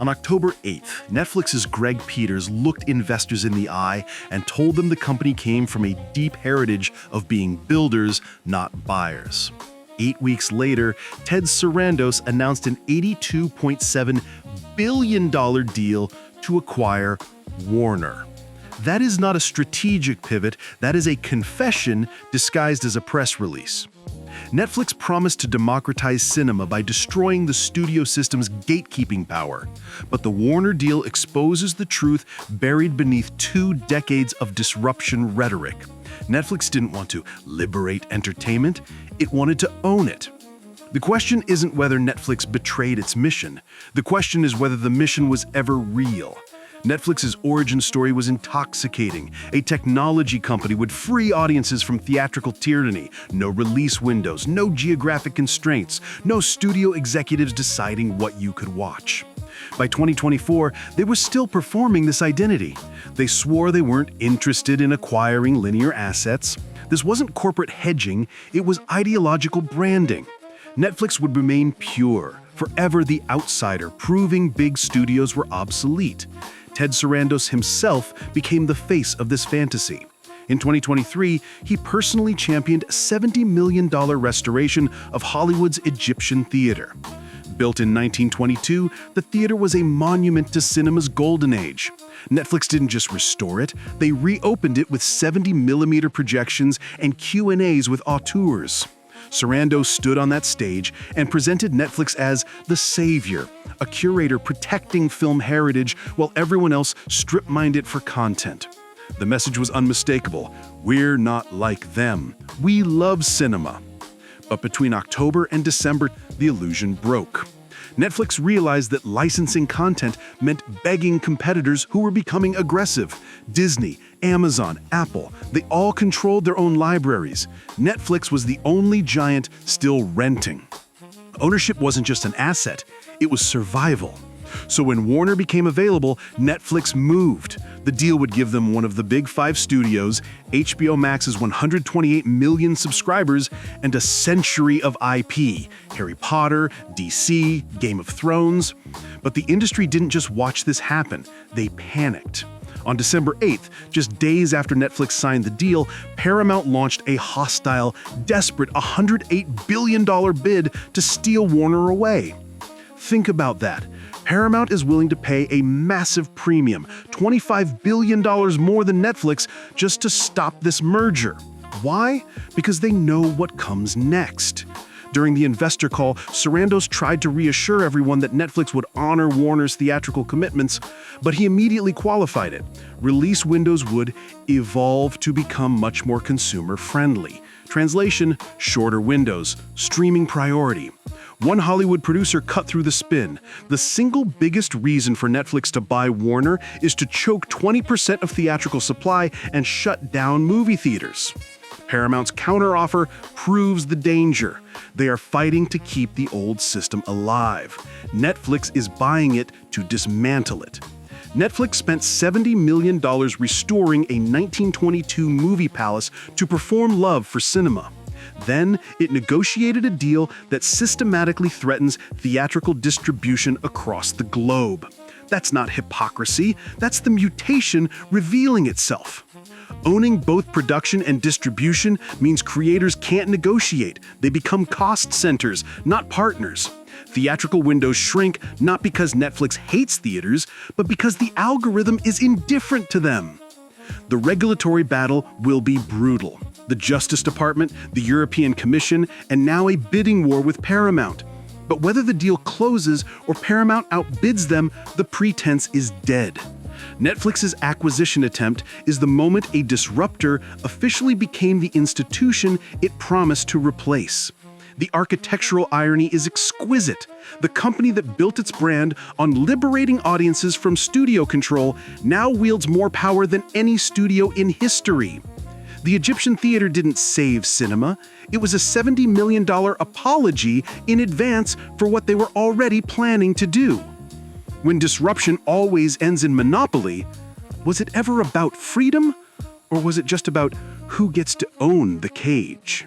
On October 8th, Netflix's Greg Peters looked investors in the eye and told them the company came from a deep heritage of being builders, not buyers. 8 weeks later, Ted Sarandos announced an $82.7 billion deal to acquire Warner. That is not a strategic pivot, that is a confession disguised as a press release. Netflix promised to democratize cinema by destroying the studio system's gatekeeping power. But the Warner deal exposes the truth buried beneath 2 decades of disruption rhetoric. Netflix didn't want to liberate entertainment, it wanted to own it. The question isn't whether Netflix betrayed its mission. The question is whether the mission was ever real. Netflix's origin story was intoxicating. A technology company would free audiences from theatrical tyranny. No release windows, no geographic constraints, no studio executives deciding what you could watch. By 2024, they were still performing this identity. They swore they weren't interested in acquiring linear assets. This wasn't corporate hedging, it was ideological branding. Netflix would remain pure, forever the outsider, proving big studios were obsolete. Ted Sarandos himself became the face of this fantasy. In 2023, he personally championed a $70 million restoration of Hollywood's Egyptian theater. Built in 1922, the theater was a monument to cinema's golden age. Netflix didn't just restore it, they reopened it with 70mm projections and Q&As with auteurs. Sarandos stood on that stage and presented Netflix as the savior, a curator protecting film heritage while everyone else strip-mined it for content. The message was unmistakable. We're not like them. We love cinema. But between October and December, the illusion broke. Netflix realized that licensing content meant begging competitors who were becoming aggressive. Disney, Amazon, Apple, they all controlled their own libraries. Netflix was the only giant still renting. Ownership wasn't just an asset, it was survival. So when Warner became available, Netflix moved. The deal would give them one of the big 5 studios, HBO Max's 128 million subscribers, and a century of IP, Harry Potter, DC, Game of Thrones. But the industry didn't just watch this happen, they panicked. On December 8th, just days after Netflix signed the deal, Paramount launched a hostile, desperate $108 billion bid to steal Warner away. Think about that. Paramount is willing to pay a massive premium, $25 billion more than Netflix, just to stop this merger. Why? Because they know what comes next. During the investor call, Sarandos tried to reassure everyone that Netflix would honor Warner's theatrical commitments, but he immediately qualified it. Release windows would evolve to become much more consumer-friendly. Translation: shorter windows, streaming priority. One Hollywood producer cut through the spin. The single biggest reason for Netflix to buy Warner is to choke 20% of theatrical supply and shut down movie theaters. Paramount's counteroffer proves the danger. They are fighting to keep the old system alive. Netflix is buying it to dismantle it. Netflix spent $70 million restoring a 1922 movie palace to perform love for cinema. Then, it negotiated a deal that systematically threatens theatrical distribution across the globe. That's not hypocrisy, that's the mutation revealing itself. Owning both production and distribution means creators can't negotiate. They become cost centers, not partners. Theatrical windows shrink not because Netflix hates theaters, but because the algorithm is indifferent to them. The regulatory battle will be brutal. The Justice Department, the European Commission, and now a bidding war with Paramount. But whether the deal closes or Paramount outbids them, the pretense is dead. Netflix's acquisition attempt is the moment a disruptor officially became the institution it promised to replace. The architectural irony is exquisite. The company that built its brand on liberating audiences from studio control now wields more power than any studio in history. The Egyptian theater didn't save cinema. It was a $70 million apology in advance for what they were already planning to do. When disruption always ends in monopoly, was it ever about freedom, or was it just about who gets to own the cage?